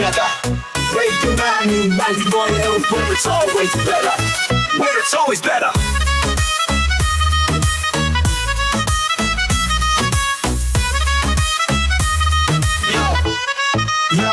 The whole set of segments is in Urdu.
together. Radio 91 where it's always better. Where it's always better. Yo,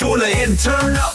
Tune in, turn up,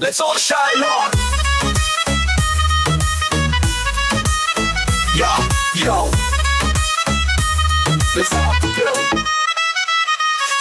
Let's all shine on. Yo, let's all go.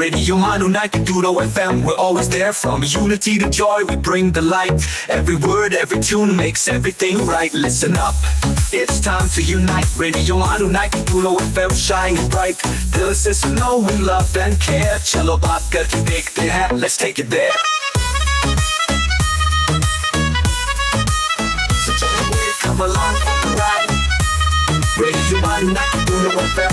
Radio Manu 92 FM, we're always there. From unity to joy, we bring the light. Every word, every tune makes everything right. Listen up, it's time to unite. Radio Manu 92 FM, shining bright. Dill se suno, we love and care. Chalo baat karke dekhte hain, let's take it there. So come along for the ride. Radio Manu 92 FM,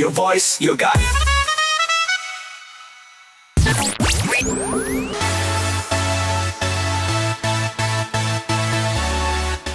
Your voice, your guide.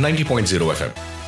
90.0 FM.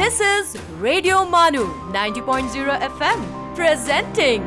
This is Radio Manu 90.0 FM presenting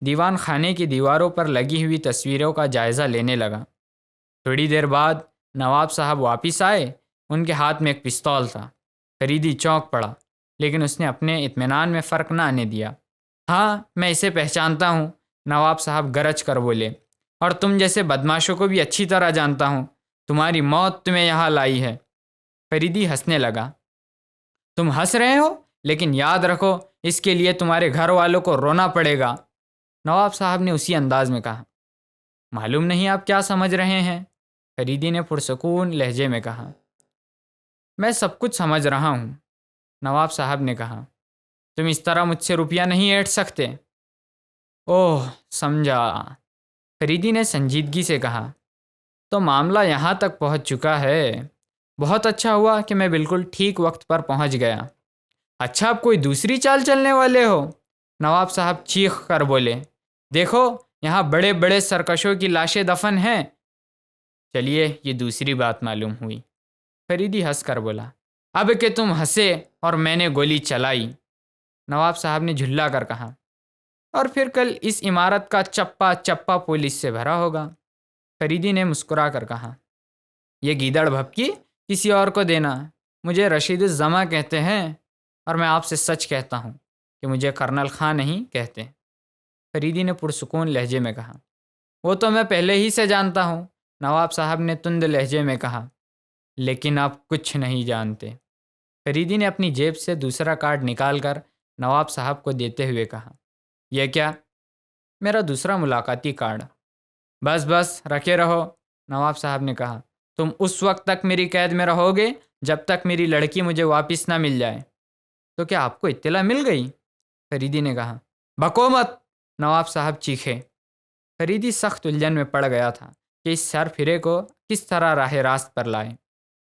دیوان خانے کی دیواروں پر لگی ہوئی تصویروں کا جائزہ لینے لگا۔ تھوڑی دیر بعد نواب صاحب واپس آئے۔ ان کے ہاتھ میں ایک پستول تھا۔ فریدی چونک پڑا، لیکن اس نے اپنے اطمینان میں فرق نہ آنے دیا۔ ہاں، میں اسے پہچانتا ہوں، نواب صاحب گرج کر بولے، اور تم جیسے بدماشوں کو بھی اچھی طرح جانتا ہوں۔ تمہاری موت تمہیں یہاں لائی ہے۔ فریدی ہنسنے لگا۔ تم ہنس رہے ہو، لیکن یاد رکھو اس کے لیے تمہارے گھر والوں کو رونا پڑے گا، نواب صاحب نے اسی انداز میں کہا۔ معلوم نہیں آپ کیا سمجھ رہے ہیں، فریدی نے پرسکون لہجے میں کہا۔ میں سب کچھ سمجھ رہا ہوں، نواب صاحب نے کہا۔ تم اس طرح مجھ سے روپیہ نہیں ایٹھ سکتے۔ اوہ، سمجھا، فریدی نے سنجیدگی سے کہا۔ تو معاملہ یہاں تک پہنچ چکا ہے۔ بہت اچھا ہوا کہ میں بالکل ٹھیک وقت پر پہنچ گیا۔ اچھا، آپ کوئی دوسری چال چلنے والے ہو، نواب صاحب چیخ کر بولے۔ دیکھو، یہاں بڑے بڑے سرکشوں کی لاشیں دفن ہیں۔ چلیے، یہ دوسری بات معلوم ہوئی، فریدی ہنس کر بولا۔ اب کہ تم ہنسے اور میں نے گولی چلائی، نواب صاحب نے جھلا کر کہا، اور پھر کل اس عمارت کا چپا چپا پولیس سے بھرا ہوگا، فریدی نے مسکرا کر کہا۔ یہ گیدڑ بھپکی کسی اور کو دینا۔ مجھے رشید الزماں کہتے ہیں، اور میں آپ سے سچ کہتا ہوں کہ مجھے کرنل خان نہیں کہتے، فریدی نے پرسکون لہجے میں کہا۔ وہ تو میں پہلے ہی سے جانتا ہوں، نواب صاحب نے تند لہجے میں کہا، لیکن آپ کچھ نہیں جانتے۔ فریدی نے اپنی جیب سے دوسرا کارڈ نکال کر نواب صاحب کو دیتے ہوئے کہا۔ یہ کیا؟ میرا دوسرا ملاقاتی کارڈ۔ بس بس، رکھے رہو، نواب صاحب نے کہا۔ تم اس وقت تک میری قید میں رہو گے جب تک میری لڑکی مجھے واپس نہ مل جائے۔ تو کیا آپ کو اطلاع مل گئی؟ فریدی نے کہا۔ بکو مت، نواب صاحب چیخے۔ فریدی سخت الجھن میں پڑ گیا تھا کہ اس سر پھرے کو کس طرح راہ راست پر لائے۔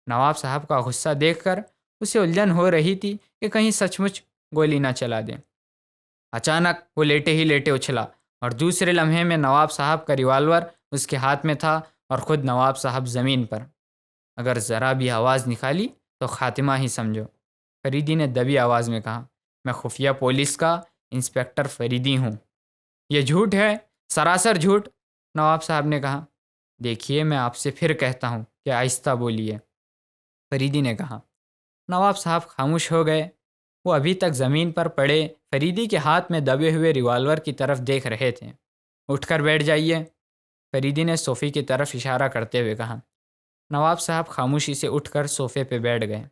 نواب صاحب کا غصہ دیکھ کر اسے الجھن ہو رہی تھی کہ کہیں سچ مچ گولی نہ چلا دے۔ اچانک وہ لیٹے ہی لیٹے اچھلا، اور دوسرے لمحے میں نواب صاحب کا ریوالور اس کے ہاتھ میں تھا اور خود نواب صاحب زمین پر۔ اگر ذرا بھی آواز نکالی تو خاتمہ ہی سمجھو، فریدی نے دبی آواز میں کہا۔ میں خفیہ پولیس کا انسپکٹر فریدی ہوں۔ یہ جھوٹ ہے، سراسر جھوٹ، نواب صاحب نے کہا۔ دیکھیے، میں آپ سے پھر کہتا ہوں کہ آہستہ بولیے، فریدی نے کہا۔ نواب صاحب خاموش ہو گئے۔ وہ ابھی تک زمین پر پڑے فریدی کے ہاتھ میں دبے ہوئے ریوالور کی طرف دیکھ رہے تھے۔ اٹھ کر بیٹھ جائیے، فریدی نے صوفے کی طرف اشارہ کرتے ہوئے کہا۔ نواب صاحب خاموشی سے اٹھ کر صوفے پہ بیٹھ گئے۔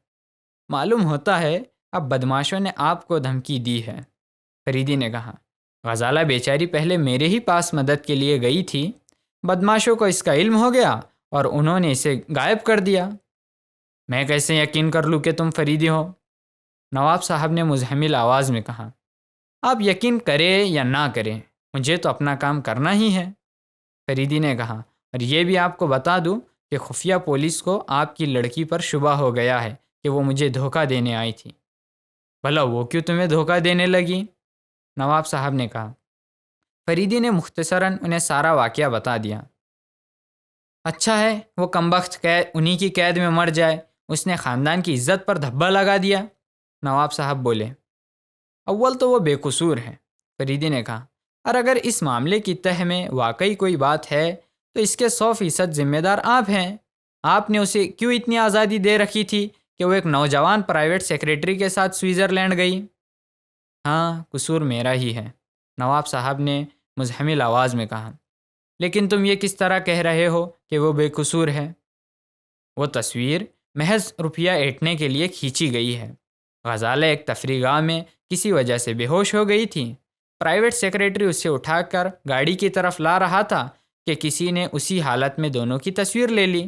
معلوم ہوتا ہے اب بدماشوں نے آپ کو دھمکی دی ہے، فریدی نے کہا۔ غزالہ بیچاری پہلے میرے ہی پاس مدد کے لیے گئی تھی، بدماشوں کو اس کا علم ہو گیا اور انہوں نے اسے غائب کر دیا۔ میں کیسے یقین کر لوں کہ تم فریدی ہو؟ نواب صاحب نے مزمل آواز میں کہا۔ آپ یقین کریں یا نہ کریں، مجھے تو اپنا کام کرنا ہی ہے، فریدی نے کہا۔ اور یہ بھی آپ کو بتا دوں کہ خفیہ پولیس کو آپ کی لڑکی پر شبہ ہو گیا ہے کہ وہ مجھے دھوکہ دینے آئی تھی۔ بھلا وہ کیوں تمہیں دھوکہ دینے لگی؟ نواب صاحب نے کہا۔ فریدی نے مختصراً انہیں سارا واقعہ بتا دیا۔ اچھا ہے، وہ کمبخت انہی کی قید میں مر جائے، اس نے خاندان کی عزت پر دھبا لگا دیا، نواب صاحب بولے۔ اول تو وہ بے قصور ہے، فریدی نے کہا، اور اگر اس معاملے کی تہ میں واقعی کوئی بات ہے تو اس کے 100% ذمہ دار آپ ہیں۔ آپ نے اسے کیوں اتنی آزادی دے رکھی تھی کہ وہ ایک نوجوان پرائیویٹ سیکریٹری کے ساتھ سوئٹزرلینڈ گئی؟ ہاں، قصور میرا ہی ہے، نواب صاحب نے مزمل آواز میں کہا۔ لیکن تم یہ کس طرح کہہ رہے ہو کہ وہ بے قصور ہے؟ وہ تصویر محض روپیہ ایٹنے کے لیے کھینچی گئی ہے۔ غزالہ ایک تفریح گاہ میں کسی وجہ سے بے ہوش ہو گئی تھی۔ پرائیویٹ سیکریٹری اسے اٹھا کر گاڑی کی طرف لا رہا تھا کہ کسی نے اسی حالت میں دونوں کی تصویر لے لی۔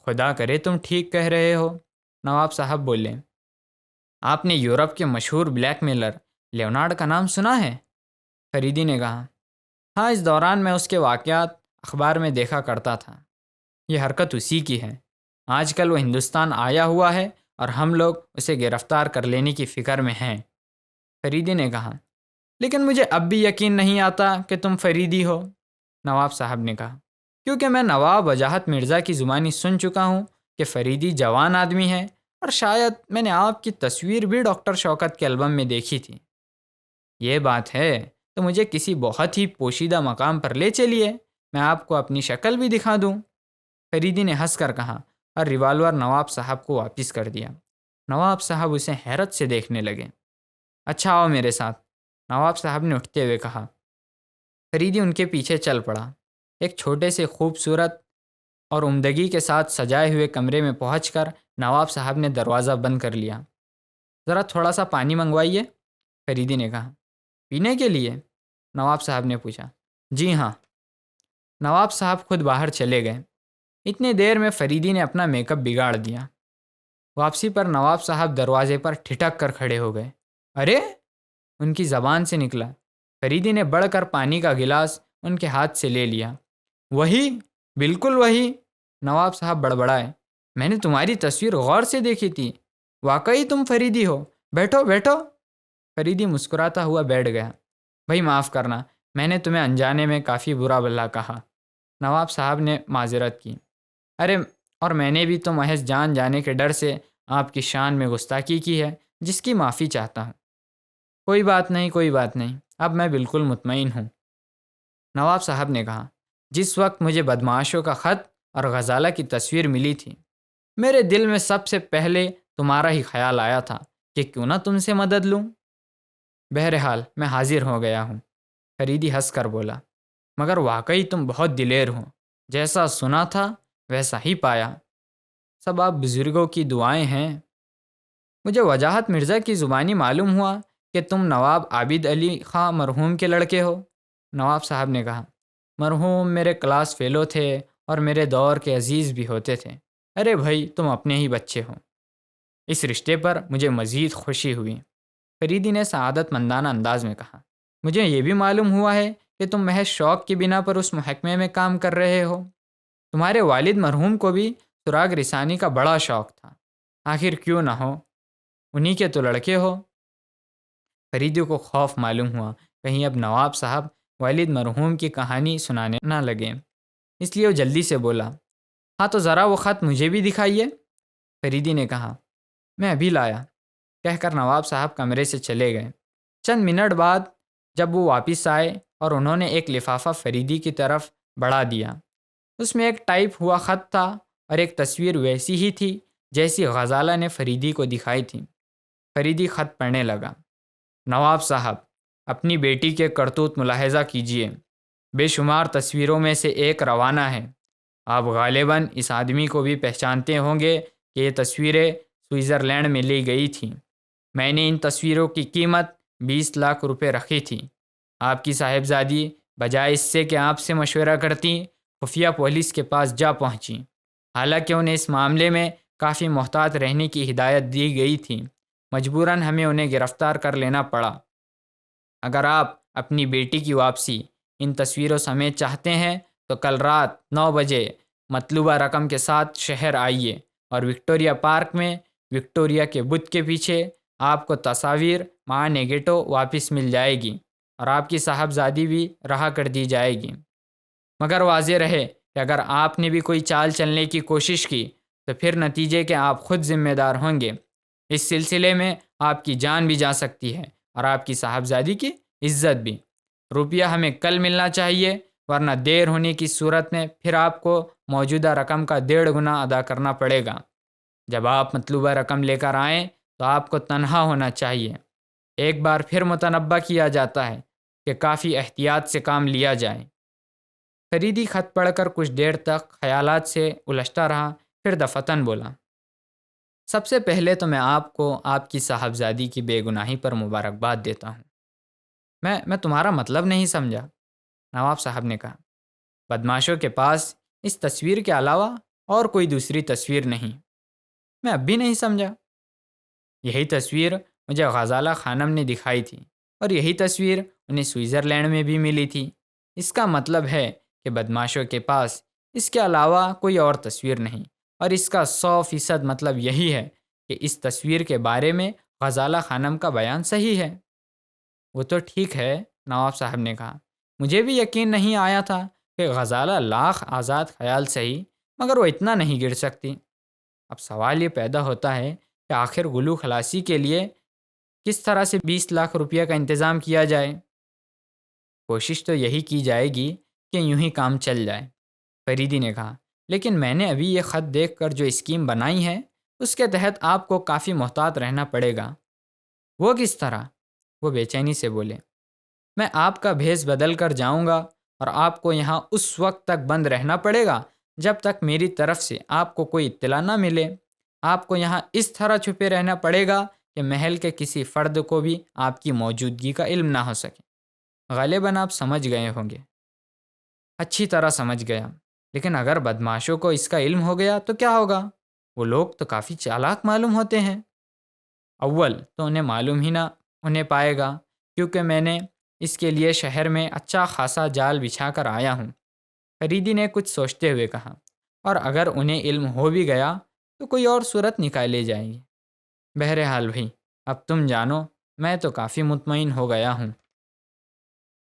خدا کرے تم ٹھیک کہہ رہے ہو، نواب صاحب بولے۔ آپ نے یورپ کے مشہور بلیک میلر لیونارڈ کا نام سنا ہے؟ فریدی نے کہا۔ ہاں، اس دوران میں اس کے واقعات اخبار میں دیکھا کرتا تھا۔ یہ حرکت اسی کی ہے۔ آج کل وہ ہندوستان آیا ہوا ہے اور ہم لوگ اسے گرفتار کر لینے کی فکر میں ہیں، فریدی نے کہا۔ لیکن مجھے اب بھی یقین نہیں آتا کہ تم فریدی ہو، نواب صاحب نے کہا، کیونکہ میں نواب وجاہت مرزا کی زبانی سن چکا ہوں کہ فریدی جوان آدمی ہے، اور شاید میں نے آپ کی تصویر بھی ڈاکٹر شوکت کے البم میں دیکھی تھی۔ یہ بات ہے تو مجھے کسی بہت ہی پوشیدہ مقام پر لے چلیے، میں آپ کو اپنی شکل بھی دکھا دوں۔ فریدی نے ہنس کر کہا اور ریوالور نواب صاحب کو واپس کر دیا۔ نواب صاحب اسے حیرت سے دیکھنے لگے۔ اچھا آؤ میرے ساتھ، نواب صاحب نے اٹھتے ہوئے کہا۔ فریدی ان کے پیچھے چل پڑا۔ ایک چھوٹے سے خوبصورت اور عمدگی کے ساتھ سجائے ہوئے کمرے میں پہنچ کر نواب صاحب نے دروازہ بند کر لیا۔ ذرا تھوڑا سا پانی منگوائیے، فریدی نے کہا۔ پینے کے لیے؟ نواب صاحب نے پوچھا۔ جی ہاں۔ نواب صاحب خود باہر چلے گئے۔ اتنی دیر میں فریدی نے اپنا میک اپ بگاڑ دیا۔ واپسی پر نواب صاحب دروازے پر ٹھٹک کر کھڑے ہو گئے۔ ارے، ان کی زبان سے نکلا۔ فریدی نے بڑھ کر پانی کا گلاس ان کے ہاتھ سے لے لیا۔ وہی، بالکل وہی، نواب صاحب بڑبڑائے۔ میں نے تمہاری تصویر غور سے دیکھی تھی، واقعی تم فریدی ہو، بیٹھو بیٹھو۔ فریدی مسکراتا ہوا بیٹھ گیا۔ بھائی معاف کرنا، میں نے تمہیں انجانے میں کافی برا بھلا کہا، نواب صاحب نے معذرت کی۔ ارے، اور میں نے بھی تو محض جان جانے کے ڈر سے آپ کی شان میں گستاخی کی ہے، جس کی معافی چاہتا ہوں۔ کوئی بات نہیں، کوئی بات نہیں، اب میں بالکل مطمئن ہوں، نواب صاحب نے کہا۔ جس وقت مجھے بدمعاشوں کا خط اور غزالہ کی تصویر ملی تھی، میرے دل میں سب سے پہلے تمہارا ہی خیال آیا تھا کہ کیوں نہ تم سے مدد لوں۔ بہرحال میں حاضر ہو گیا ہوں، فریدی ہنس کر بولا۔ مگر واقعی تم بہت دلیر ہو، جیسا سنا تھا ویسا ہی پایا۔ سب آپ بزرگوں کی دعائیں ہیں۔ مجھے وجاہت مرزا کی زبانی معلوم ہوا کہ تم نواب عابد علی خاں مرحوم کے لڑکے ہو، نواب صاحب نے کہا۔ مرحوم میرے کلاس فیلو تھے اور میرے دور کے عزیز بھی ہوتے تھے۔ ارے بھائی، تم اپنے ہی بچے ہو۔ اس رشتے پر مجھے مزید خوشی ہوئی، فریدی نے سعادت مندانہ انداز میں کہا۔ مجھے یہ بھی معلوم ہوا ہے کہ تم محض شوق کی بنا پر اس محکمے میں کام کر رہے ہو۔ تمہارے والد مرحوم کو بھی سراغ رسانی کا بڑا شوق تھا، آخر کیوں نہ ہو، انہی کے تو لڑکے ہو۔ فریدی کو خوف معلوم ہوا کہیں اب نواب صاحب والد مرحوم کی کہانی سنانے نہ لگیں، اس لیے وہ جلدی سے بولا۔ ہاں تو ذرا وہ خط مجھے بھی دکھائیے، فریدی نے کہا۔ میں ابھی لایا، کہہ کر نواب صاحب کمرے سے چلے گئے۔ چند منٹ بعد جب وہ واپس آئے اور انہوں نے ایک لفافہ فریدی کی طرف بڑھا دیا، اس میں ایک ٹائپ ہوا خط تھا اور ایک تصویر ویسی ہی تھی جیسی غزالہ نے فریدی کو دکھائی تھی۔ فریدی خط پڑھنے لگا۔ نواب صاحب، اپنی بیٹی کے کرتوت ملاحظہ کیجیے، بے شمار تصویروں میں سے ایک روانہ ہے۔ آپ غالباً اس آدمی کو بھی پہچانتے ہوں گے کہ یہ تصویریں سوئٹزرلینڈ میں لی گئی تھیں۔ میں نے ان تصویروں کی قیمت 20 لاکھ روپے رکھی تھی۔ آپ کی صاحبزادی بجائے اس سے کہ آپ سے مشورہ کرتی، خفیہ پولیس کے پاس جا پہنچی، حالانکہ انہیں اس معاملے میں کافی محتاط رہنے کی ہدایت دی گئی تھی۔ مجبوراً ہمیں انہیں گرفتار کر لینا پڑا۔ اگر آپ اپنی بیٹی کی واپسی ان تصویروں سمیت چاہتے ہیں تو کل رات 9 بجے مطلوبہ رقم کے ساتھ شہر آئیے اور وکٹوریہ پارک میں وکٹوریہ کے بت کے پیچھے آپ کو تصاویر مع نیگیٹو واپس مل جائے گی اور آپ کی صاحبزادی بھی رہا کر دی جائے گی۔ مگر واضح رہے کہ اگر آپ نے بھی کوئی چال چلنے کی کوشش کی تو پھر نتیجے کے آپ خود ذمہ دار ہوں گے۔ اس سلسلے میں آپ کی جان بھی جا سکتی ہے اور آپ کی صاحبزادی کی عزت بھی۔ روپیہ ہمیں کل ملنا چاہیے، ورنہ دیر ہونے کی صورت میں پھر آپ کو موجودہ رقم کا 1.5 گنا ادا کرنا پڑے گا۔ جب آپ مطلوبہ رقم لے کر آئیں تو آپ کو تنہا ہونا چاہیے۔ ایک بار پھر متنبہ کیا جاتا ہے کہ کافی احتیاط سے کام لیا جائے۔ فریدی خط پڑھ کر کچھ دیر تک خیالات سے الجھتا رہا، پھر دفتن بولا۔ سب سے پہلے تو میں آپ کو آپ کی صاحبزادی کی بے گناہی پر مبارکباد دیتا ہوں۔ میں تمہارا مطلب نہیں سمجھا، نواب صاحب نے کہا۔ بدماشوں کے پاس اس تصویر کے علاوہ اور کوئی دوسری تصویر نہیں۔ میں اب بھی نہیں سمجھا۔ یہی تصویر مجھے غزالہ خانم نے دکھائی تھی اور یہی تصویر انہیں سوئٹزرلینڈ میں بھی ملی تھی۔ اس کا مطلب ہے کہ بدماشوں کے پاس اس کے علاوہ کوئی اور تصویر نہیں، اور اس کا 100% مطلب یہی ہے کہ اس تصویر کے بارے میں غزالہ خانم کا بیان صحیح ہے۔ وہ تو ٹھیک ہے، نواب صاحب نے کہا۔ مجھے بھی یقین نہیں آیا تھا کہ غزالہ لاکھ آزاد خیال صحیح، مگر وہ اتنا نہیں گر سکتی۔ اب سوال یہ پیدا ہوتا ہے کہ آخر گلو خلاصی کے لیے کس طرح سے 20 لاکھ روپیہ کا انتظام کیا جائے۔ کوشش تو یہی کی جائے گی کہ یوں ہی کام چل جائے۔ فریدی نے کہا، لیکن میں نے ابھی یہ خط دیکھ کر جو اسکیم بنائی ہے اس کے تحت آپ کو کافی محتاط رہنا پڑے گا۔ وہ کس طرح؟ وہ بے چینی سے بولے، میں آپ کا بھیس بدل کر جاؤں گا اور آپ کو یہاں اس وقت تک بند رہنا پڑے گا جب تک میری طرف سے آپ کو کوئی اطلاع نہ ملے۔ آپ کو یہاں اس طرح چھپے رہنا پڑے گا کہ محل کے کسی فرد کو بھی آپ کی موجودگی کا علم نہ ہو سکے۔ غالباً آپ سمجھ گئے ہوں گے۔ اچھی طرح سمجھ گیا، لیکن اگر بدماشوں کو اس کا علم ہو گیا تو کیا ہوگا؟ وہ لوگ تو کافی چالاک معلوم ہوتے ہیں۔ اول تو انہیں معلوم ہی نہ انہیں پائے گا، کیونکہ میں نے اس کے لیے شہر میں اچھا خاصا جال بچھا کر آیا ہوں۔ فریدی نے کچھ سوچتے ہوئے کہا، اور اگر انہیں علم ہو بھی گیا تو کوئی اور صورت نکالی جائے گی۔ بہرحال بھائی، اب تم جانو، میں تو کافی مطمئن ہو گیا ہوں۔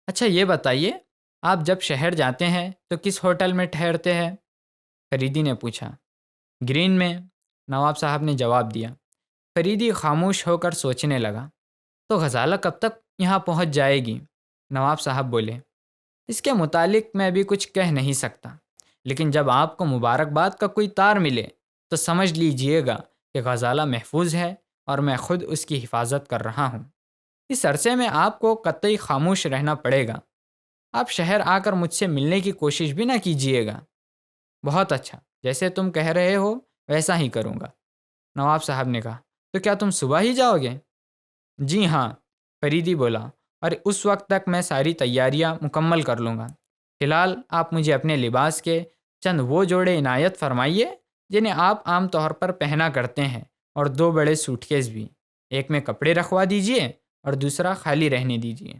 اچھا یہ بتائیے، آپ جب شہر جاتے ہیں تو کس ہوٹل میں ٹھہرتے ہیں؟ فریدی نے پوچھا۔ گرین میں، نواب صاحب نے جواب دیا۔ فریدی خاموش ہو کر سوچنے لگا۔ تو غزالہ کب تک یہاں پہنچ جائے گی؟ نواب صاحب بولے، اس کے متعلق میں ابھی کچھ کہہ نہیں سکتا، لیکن جب آپ کو مبارکباد کا کوئی تار ملے تو سمجھ لیجئے گا کہ غزالہ محفوظ ہے اور میں خود اس کی حفاظت کر رہا ہوں۔ اس عرصے میں آپ کو قطعی خاموش رہنا پڑے گا۔ آپ شہر آ کر مجھ سے ملنے کی کوشش بھی نہ کیجیے گا۔ بہت اچھا، جیسے تم کہہ رہے ہو ویسا ہی کروں گا، نواب صاحب نے کہا۔ تو کیا تم صبح ہی جاؤ گے؟ جی ہاں، فریدی بولا، اور اس وقت تک میں ساری تیاریاں مکمل کر لوں گا۔ فی الحال آپ مجھے اپنے لباس کے چند وہ جوڑے عنایت فرمائیے جنہیں آپ عام طور پر پہنا کرتے ہیں، اور 2 بڑے سوٹ کیس بھی، ایک میں کپڑے رکھوا دیجئے اور دوسرا خالی رہنے دیجئے۔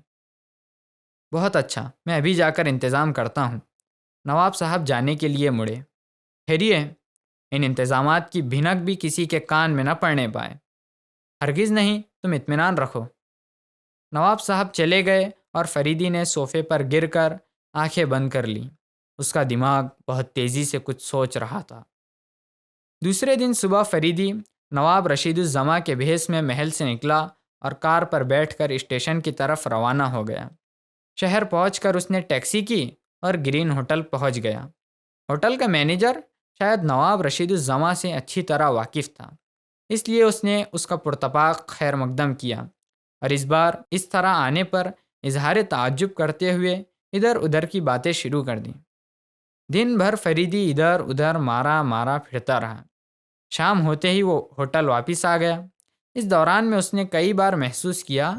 بہت اچھا، میں ابھی جا کر انتظام کرتا ہوں۔ نواب صاحب جانے کے لیے مڑے۔ ٹھہریے، ان انتظامات کی بھنک بھی کسی کے کان میں نہ پڑنے پائے۔ ہرگز نہیں، تم اطمینان رکھو۔ نواب صاحب چلے گئے اور فریدی نے صوفے پر گر کر آنکھیں بند کر لیں۔ اس کا دماغ بہت تیزی سے کچھ سوچ رہا تھا۔ دوسرے دن صبح فریدی نواب رشید الزماں کے بھیس میں محل سے نکلا اور کار پر بیٹھ کر اسٹیشن کی طرف روانہ ہو گیا۔ شہر پہنچ کر اس نے ٹیکسی کی اور گرین ہوٹل پہنچ گیا۔ ہوٹل کا مینیجر شاید نواب رشید الزماں سے اچھی طرح واقف تھا، اس لیے اس نے اس کا پرتپاک خیر مقدم کیا، اور اس بار اس طرح آنے پر اظہار تعجب کرتے ہوئے ادھر ادھر کی باتیں شروع کر دیں۔ دن بھر فریدی ادھر ادھر مارا پھرتا رہا۔ شام ہوتے ہی وہ ہوٹل واپس آ گیا۔ اس دوران میں اس نے کئی بار محسوس کیا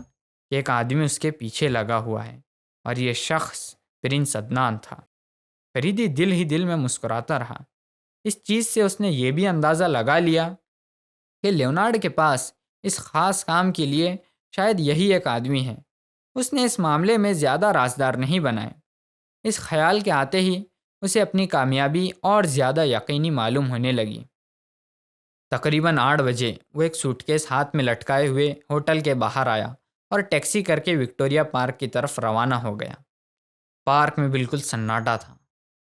کہ ایک آدمی اس کے پیچھے لگا ہوا ہے، اور یہ شخص پرنس عدنان تھا۔ فریدی دل ہی دل میں مسکراتا رہا۔ اس چیز سے اس نے یہ بھی اندازہ لگا لیا کہ لیونارڈ کے پاس اس خاص کام کے لیے شاید یہی ایک آدمی ہے۔ اس نے اس معاملے میں زیادہ رازدار نہیں بنائے۔ اس خیال کے آتے ہی اسے اپنی کامیابی اور زیادہ یقینی معلوم ہونے لگی۔ تقریباً 8 بجے وہ ایک سوٹ کیس ہاتھ میں لٹکائے ہوئے ہوٹل کے باہر آیا اور ٹیکسی کر کے وکٹوریہ پارک کی طرف روانہ ہو گیا۔ پارک میں بالکل سناٹا تھا۔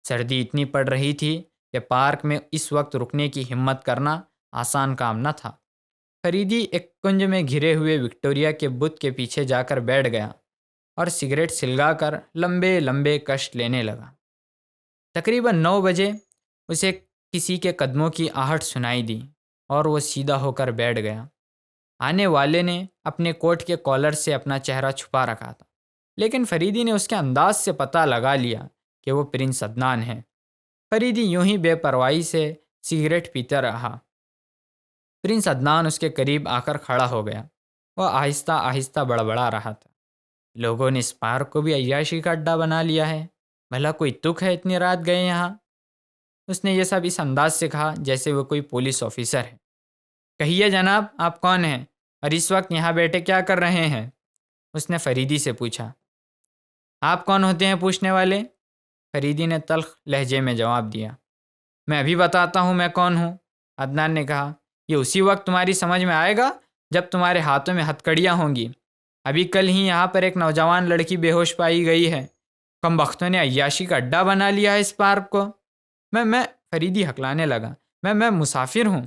سردی اتنی پڑ رہی تھی کہ پارک میں اس وقت رکنے کی ہمت کرنا آسان کام نہ تھا۔ فریدی ایک کنج میں گھرے ہوئے وکٹوریہ کے بت کے پیچھے جا کر بیٹھ گیا اور سگریٹ سلگا کر لمبے لمبے کش لینے لگا۔ تقریباً 9 بجے اسے کسی کے قدموں کی آہٹ سنائی دی اور وہ سیدھا ہو کر بیٹھ گیا۔ آنے والے نے اپنے کوٹ کے کالر سے اپنا چہرہ چھپا رکھا تھا، لیکن فریدی نے اس کے انداز سے پتہ لگا لیا کہ وہ پرنس عدنان ہے۔ فریدی یوں ہی بے پرواہی سے سگریٹ پیتا رہا۔ پرنس عدنان اس کے قریب آ کر کھڑا ہو گیا۔ وہ آہستہ آہستہ بڑبڑا رہا تھا، لوگوں نے اس پارک کو بھی عیاشی کا اڈا بنا لیا ہے، بھلا کوئی تک ہے اتنی رات گئے یہاں؟ اس نے یہ سب اس انداز سے کہا جیسے وہ کوئی پولیس آفیسر ہے۔ کہیے جناب، آپ کون ہیں اور اس وقت یہاں بیٹھے کیا کر رہے ہیں؟ اس نے فریدی سے پوچھا۔ آپ کون ہوتے ہیں پوچھنے والے؟ فریدی نے تلخ لہجے میں جواب دیا۔ میں ابھی بتاتا ہوں میں کون ہوں، عدنان نے کہا۔ یہ اسی وقت تمہاری سمجھ میں آئے گا جب تمہارے ہاتھوں میں ہتھکڑیاں ہوں گی۔ ابھی کل ہی یہاں پر ایک نوجوان لڑکی بے ہوش پائی گئی ہے۔ کم بختوں نے عیاشی کا اڈا بنا لیا ہے اس پارک کو۔ میں فریدی ہکلانے لگا۔ میں مسافر ہوں۔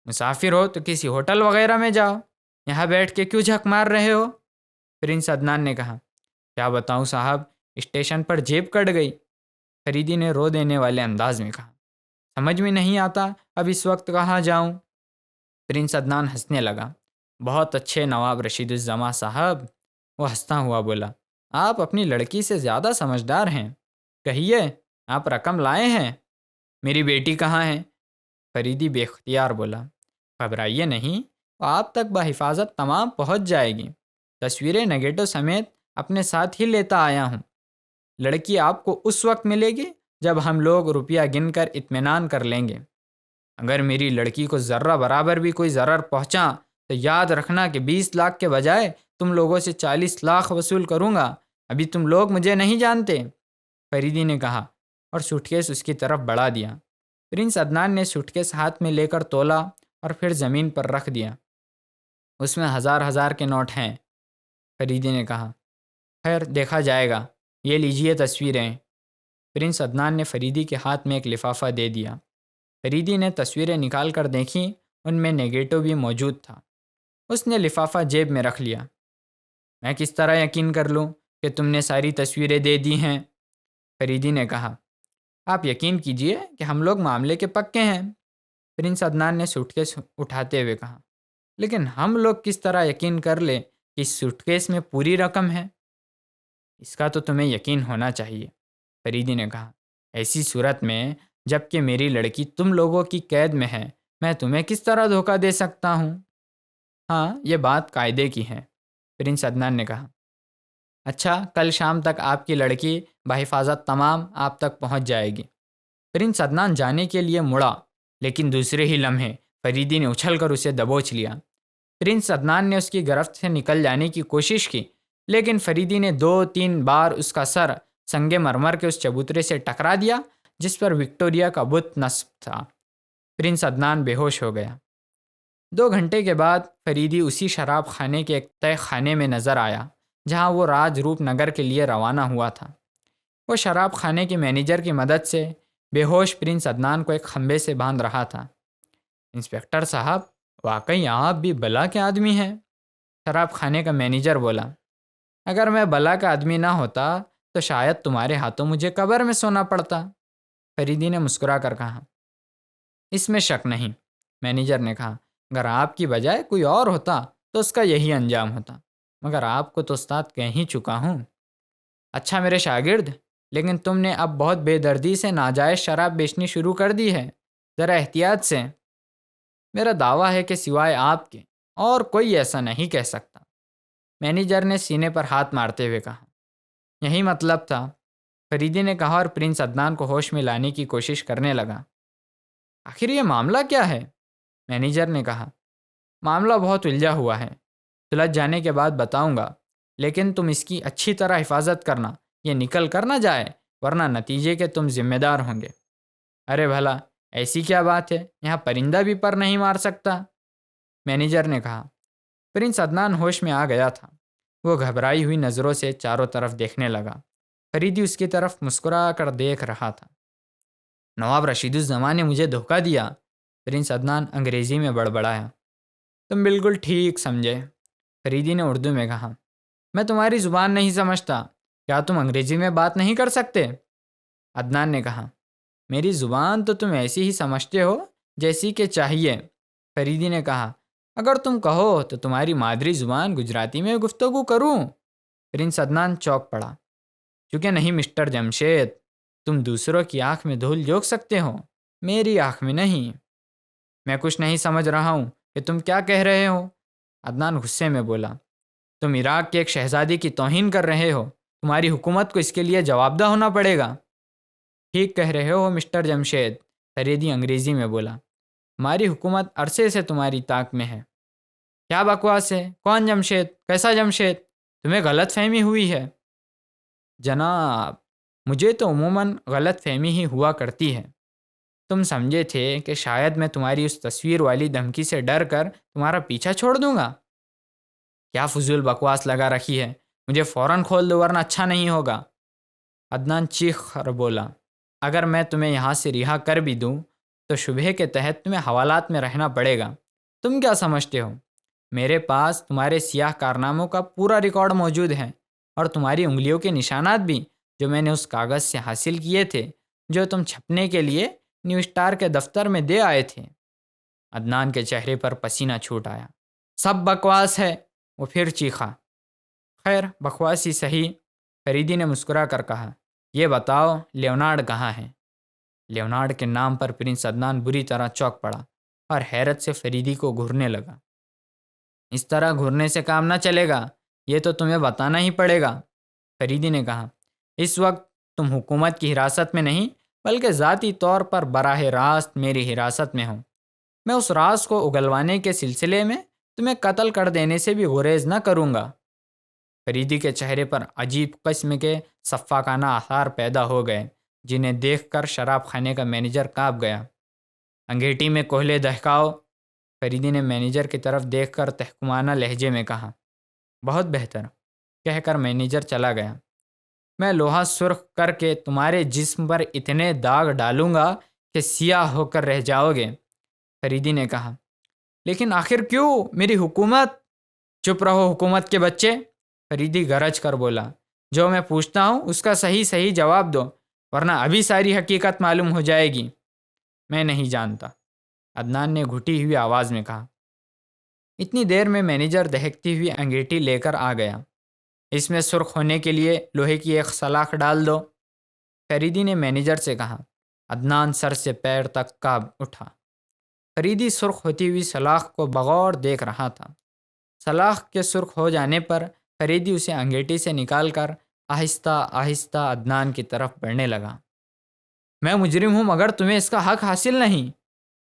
مسافر ہو تو کسی ہوٹل وغیرہ میں جاؤ، یہاں بیٹھ کے کیوں جھک مار رہے ہو؟ پرنس عدنان نے کہا۔ کیا بتاؤں صاحب، اسٹیشن پر جیب کٹ گئی، فریدی نے رو دینے والے انداز میں کہا۔ سمجھ میں نہیں آتا اب اس وقت کہاں جاؤں؟ پرنس عدنان ہنسنے لگا۔ بہت اچھے نواب رشید الزماں صاحب، وہ ہنستا ہوا بولا، آپ اپنی لڑکی سے زیادہ سمجھدار ہیں۔ کہیے، آپ رقم لائے ہیں؟ میری بیٹی کہاں ہے؟ فریدی بے اختیار بولا۔ گھبرائیے نہیں، وہ آپ تک بحفاظت تمام پہنچ جائے گی۔ تصویریں نگیٹو سمیت اپنے ساتھ ہی لیتا آیا ہوں۔ لڑکی آپ کو اس وقت ملے گی جب ہم لوگ روپیہ گن کر اطمینان کر لیں گے۔ اگر میری لڑکی کو ذرہ برابر بھی کوئی ضرر پہنچا تو یاد رکھنا کہ 20 لاکھ کے بجائے تم لوگوں سے 40 لاکھ وصول کروں گا۔ ابھی تم لوگ مجھے نہیں جانتے، فریدی نے کہا اور سوٹ کیس اس کی طرف بڑھا دیا۔ پرنس عدنان نے سوٹ کیس ہاتھ میں لے کر تولا اور پھر زمین پر رکھ دیا۔ اس میں ہزار کے نوٹ ہیں، فریدی نے کہا۔ خیر دیکھا جائے گا، یہ لیجئے تصویریں۔ پرنس عدنان نے فریدی کے ہاتھ میں ایک لفافہ دے دیا۔ فریدی نے تصویریں نکال کر دیکھیں، ان میں نیگیٹو بھی موجود تھا۔ اس نے لفافہ جیب میں رکھ لیا۔ میں کس طرح یقین کر لوں کہ تم نے ساری تصویریں دے دی ہیں؟ فریدی نے کہا۔ آپ یقین کیجئے کہ ہم لوگ معاملے کے پکے ہیں، پرنس عدنان نے سوٹ کیس اٹھاتے ہوئے کہا۔ لیکن ہم لوگ کس طرح یقین کر لیں کہ اس سوٹ کیس میں پوری رقم ہے؟ اس کا تو تمہیں یقین ہونا چاہیے، فریدی نے کہا۔ ایسی صورت میں جب کہ میری لڑکی تم لوگوں کی قید میں ہے، میں تمہیں کس طرح دھوکہ دے سکتا ہوں؟ ہاں، یہ بات قاعدے کی ہے، پرنس عدنان نے کہا۔ اچھا، کل شام تک آپ کی لڑکی بحفاظت تمام آپ تک پہنچ جائے گی۔ پرنس عدنان جانے کے لیے مڑا، لیکن دوسرے ہی لمحے فریدی نے اچھل کر اسے دبوچ لیا۔ پرنس عدنان نے اس کی گرفت سے نکل جانے کی کوشش کی، لیکن فریدی نے 2-3 بار اس کا سر سنگ مرمر کے اس چبوترے سے ٹکرا دیا جس پر وکٹوریہ کا بت نصب تھا۔ پرنس عدنان بے ہوش ہو گیا۔ 2 گھنٹے کے بعد فریدی اسی شراب خانے کے ایک تہہ خانے میں نظر آیا جہاں وہ راج روپ نگر کے لیے روانہ ہوا تھا۔ وہ شراب خانے کے مینیجر کی مدد سے بے ہوش پرنس عدنان کو ایک کھمبے سے باندھ رہا تھا۔ انسپکٹر صاحب، واقعی آپ بھی بلا کے آدمی ہیں، شراب خانے کا مینیجر بولا۔ اگر میں بلا کا آدمی نہ ہوتا تو شاید تمہارے ہاتھوں مجھے قبر میں سونا پڑتا، فریدی نے مسکرا کر کہا۔ اس میں شک نہیں، مینیجر نے کہا۔ اگر آپ کی بجائے کوئی اور ہوتا تو اس کا یہی انجام ہوتا، مگر آپ کو تو استاد کہہ ہی چکا ہوں۔ اچھا میرے شاگرد، لیکن تم نے اب بہت بے دردی سے ناجائز شراب بیچنی شروع کر دی ہے، ذرا احتیاط سے۔ میرا دعویٰ ہے کہ سوائے آپ کے اور کوئی ایسا نہیں کہہ سکتا، مینیجر نے سینے پر ہاتھ مارتے ہوئے کہا۔ یہی مطلب تھا، فریدی نے کہا اور پرنس عدنان کو ہوش میں لانے کی کوشش کرنے لگا۔ آخر یہ معاملہ کیا ہے؟ مینیجر نے کہا۔ معاملہ بہت الجھا ہوا ہے، سلجھ جانے کے بعد بتاؤں گا، لیکن تم اس کی اچھی طرح حفاظت کرنا، یہ نکل کر نہ جائے، ورنہ نتیجے کے تم ذمہ دار ہوں گے۔ ارے بھلا، ایسی کیا بات ہے، یہاں پرندہ بھی پر نہیں مار سکتا، مینیجر نے کہا۔ پرنس عدنان ہوش میں آ گیا تھا۔ وہ گھبرائی ہوئی نظروں سے چاروں طرف دیکھنے لگا۔ فریدی اس کی طرف مسکرا کر دیکھ رہا تھا۔ نواب رشید الزماں نے مجھے دھوکہ دیا، پرنس عدنان انگریزی میں بڑبڑایا۔ تم بالکل ٹھیک سمجھے، فریدی نے اردو میں کہا۔ میں تمہاری زبان نہیں سمجھتا، کیا تم انگریزی میں بات نہیں کر سکتے؟ عدنان نے کہا۔ میری زبان تو تم ایسی ہی سمجھتے ہو جیسی کہ چاہیے، فریدی نے کہا۔ اگر تم کہو تو تمہاری مادری زبان گجراتی میں گفتگو کروں؟ پرنس عدنان چونک پڑا۔ چونکہ نہیں مسٹر جمشید، تم دوسروں کی آنکھ میں دھول جھونک سکتے ہو، میری آنکھ میں نہیں۔ میں کچھ نہیں سمجھ رہا ہوں کہ تم کیا کہہ رہے ہو، عدنان غصے میں بولا۔ تم عراق کے ایک شہزادی کی توہین کر رہے ہو، تمہاری حکومت کو اس کے لیے جواب دہ ہونا پڑے گا۔ ٹھیک کہہ رہے ہو مسٹر جمشید، فریدی انگریزی میں بولا۔ ہماری حکومت عرصے سے تمہاری طاق میں ہے۔ کیا بکواس ہے؟ کون جمشید؟ کیسا جمشید؟ تمہیں غلط فہمی ہوئی ہے۔ جناب، مجھے تو عموماً غلط فہمی ہی ہوا کرتی ہے۔ تم سمجھے تھے کہ شاید میں تمہاری اس تصویر والی دھمکی سے ڈر کر تمہارا پیچھا چھوڑ دوں گا۔ کیا فضول بکواس لگا رکھی ہے، مجھے فوراً کھول دو ورنہ اچھا نہیں ہوگا، عدنان چیخ کر بولا۔ اگر میں تمہیں یہاں سے رہا کر بھی دوں تو شبہ کے تحت تمہیں حوالات میں رہنا پڑے گا۔ تم کیا سمجھتے ہو؟ میرے پاس تمہارے سیاہ کارناموں کا پورا ریکارڈ موجود ہے اور تمہاری انگلیوں کے نشانات بھی جو میں نے اس کاغذ سے حاصل کیے تھے جو تم چھپنے کے لیے نیو اسٹار کے دفتر میں دے آئے تھے۔ عدنان کے چہرے پر پسینہ چھوٹ آیا۔ سب بکواس ہے، وہ پھر چیخا۔ خیر بکواس ہی صحیح، فریدی نے مسکرا کر کہا۔ یہ بتاؤ لیونارڈ کہاں ہے؟ لیونارڈ کے نام پر پرنس عدنان بری طرح چونک پڑا اور حیرت سے فریدی کو گھورنے لگا۔ اس طرح گھورنے سے کام نہ چلے گا، یہ تو تمہیں بتانا ہی پڑے گا، فریدی نے کہا۔ اس وقت تم حکومت کی حراست میں نہیں بلکہ ذاتی طور پر براہ راست میری حراست میں ہو۔ میں اس راز کو اگلوانے کے سلسلے میں تمہیں قتل کر دینے سے بھی گریز نہ کروں گا۔ فریدی کے چہرے پر عجیب قسم کے شفاقانہ آثار پیدا ہو گئے جنہیں دیکھ کر شراب خانے کا مینیجر کانپ گیا۔ انگیٹھی میں کوہلے دہکاؤ، فریدی نے مینیجر کی طرف دیکھ کر تحکمانہ لہجے میں کہا۔ بہت بہتر، کہہ کر مینیجر چلا گیا۔ میں لوہا سرخ کر کے تمہارے جسم پر اتنے داغ ڈالوں گا کہ سیاہ ہو کر رہ جاؤ گے، فریدی نے کہا۔ لیکن آخر کیوں؟ میری حکومت؟ چپ رہو حکومت کے بچے، فریدی گرج کر بولا۔ جو میں پوچھتا ہوں اس کا صحیح جواب دو ورنہ ابھی ساری حقیقت معلوم ہو جائے گی۔ میں نہیں جانتا، عدنان نے گھٹی ہوئی آواز میں کہا۔ اتنی دیر میں مینیجر دہکتی ہوئی انگیٹھی لے کر آ گیا۔ اس میں سرخ ہونے کے لیے لوہے کی ایک سلاخ ڈال دو، فریدی نے مینیجر سے کہا۔ عدنان سر سے پیر تک کانپ اٹھا۔ فریدی سرخ ہوتی ہوئی سلاخ کو بغور دیکھ رہا تھا۔ سلاخ کے سرخ ہو جانے پر فریدی اسے انگیٹھی سے نکال کر آہستہ آہستہ عدنان کی طرف بڑھنے لگا۔ میں مجرم ہوں مگر تمہیں اس کا حق حاصل نہیں،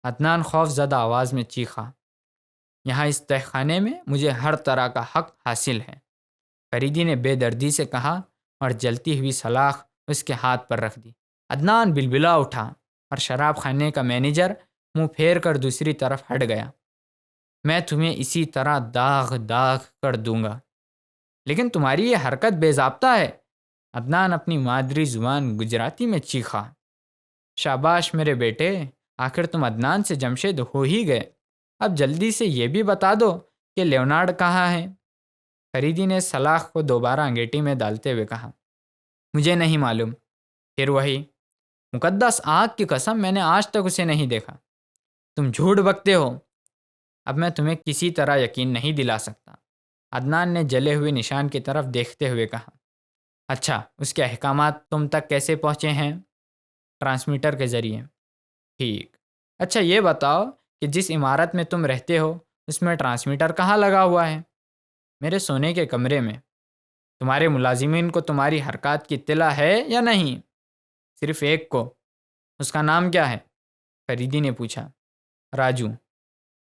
عدنان خوف زدہ آواز میں چیخا۔ یہاں اس تہہ خانے میں مجھے ہر طرح کا حق حاصل ہے، فریدی نے بے دردی سے کہا اور جلتی ہوئی سلاخ اس کے ہاتھ پر رکھ دی۔ عدنان بلبلا اٹھا اور شراب خانے کا مینیجر منہ پھیر کر دوسری طرف ہٹ گیا۔ میں تمہیں اسی طرح داغ کر دوں گا۔ لیکن تمہاری یہ حرکت بے ضابطہ ہے، عدنان اپنی مادری زبان گجراتی میں چیخا۔ شاباش میرے بیٹے، آخر تم عدنان سے جمشید ہو ہی گئے۔ اب جلدی سے یہ بھی بتا دو کہ لیونارڈ کہاں ہے؟ فریدی نے سلاخ کو دوبارہ انگیٹھی میں ڈالتے ہوئے کہا۔ مجھے نہیں معلوم۔ پھر وہی، مقدس آنکھ کی قسم میں نے آج تک اسے نہیں دیکھا۔ تم جھوٹ بکتے ہو۔ اب میں تمہیں کسی طرح یقین نہیں دلا سکتا، عدنان نے جلے ہوئے نشان کی طرف دیکھتے ہوئے کہا۔ اچھا، اس کے احکامات تم تک کیسے پہنچے ہیں؟ ٹرانسمیٹر کے ذریعے۔ ٹھیک، اچھا یہ بتاؤ کہ جس عمارت میں تم رہتے ہو اس میں ٹرانسمیٹر کہاں لگا ہوا ہے؟ میرے سونے کے کمرے میں۔ تمہارے ملازمین کو تمہاری حرکات کی اطلاع ہے یا نہیں؟ صرف ایک کو۔ اس کا نام کیا ہے؟ فریدی نے پوچھا۔ راجو۔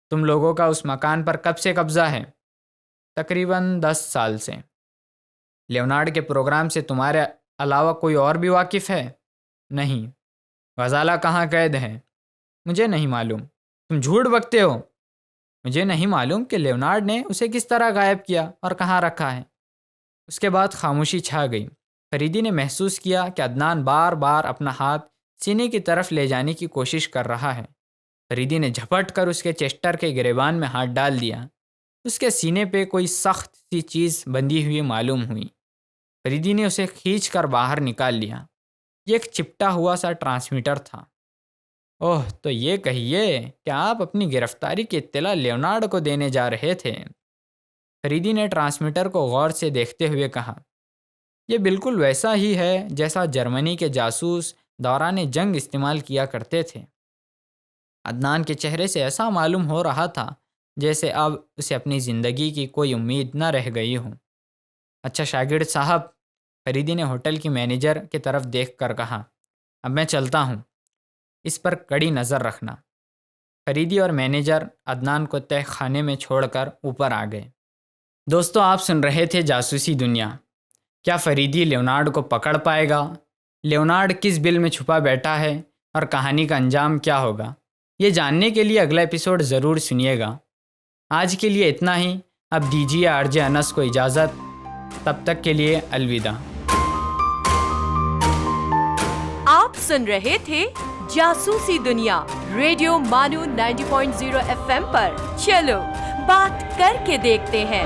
تم لوگوں کا اس مکان پر کب سے قبضہ ہے؟ تقریباً 10 سال سے۔ لیونارڈ کے پروگرام سے تمہارے علاوہ کوئی اور بھی واقف ہے؟ نہیں۔ غزالہ کہاں قید ہے؟ مجھے نہیں معلوم۔ تم جھوٹ بکتے ہو۔ مجھے نہیں معلوم کہ لیونارڈ نے اسے کس طرح غائب کیا اور کہاں رکھا ہے۔ اس کے بعد خاموشی چھا گئی۔ فریدی نے محسوس کیا کہ عدنان بار بار اپنا ہاتھ سینے کی طرف لے جانے کی کوشش کر رہا ہے۔ فریدی نے جھپٹ کر اس کے چیسٹر کے گریبان میں ہاتھ ڈال دیا۔ اس کے سینے پہ کوئی سخت سی چیز بندھی ہوئی معلوم ہوئی۔ فریدی نے اسے کھینچ کر باہر نکال لیا۔ یہ ایک چپٹا ہوا سا ٹرانسمیٹر تھا۔ اوہ، تو یہ کہیے کہ آپ اپنی گرفتاری کی اطلاع لیونارڈ کو دینے جا رہے تھے۔ فریدی نے ٹرانسمیٹر کو غور سے دیکھتے ہوئے کہا۔ یہ بالکل ویسا ہی ہے جیسا جرمنی کے جاسوس دوران جنگ استعمال کیا کرتے تھے۔ عدنان کے چہرے سے ایسا معلوم ہو رہا تھا جیسے اب اسے اپنی زندگی کی کوئی امید نہ رہ گئی ہو۔ اچھا شاگرد صاحب، فریدی نے ہوٹل کی مینیجر کی طرف دیکھ کر کہا، اب میں چلتا ہوں، اس پر کڑی نظر رکھنا۔ فریدی اور مینیجر عدنان کو تہ خانے میں چھوڑ کر اوپر آ گئے۔ دوستو، آپ سن رہے تھے جاسوسی دنیا۔ کیا فریدی لیونارڈ کو پکڑ پائے گا؟ لیونارڈ کس بل میں چھپا بیٹھا ہے اور کہانی کا انجام کیا ہوگا؟ یہ جاننے کے لیے اگلا ایپیسوڈ ضرور سنیے گا۔ آج کے لیے اتنا ہی، اب دیجیے RJ انس کو اجازت۔ تب تک کے لیے الوداع۔ آپ سن رہے تھے جاسوسی دنیا ریڈیو مانو 90.0 FM پر۔ چلو بات کر کے دیکھتے ہیں۔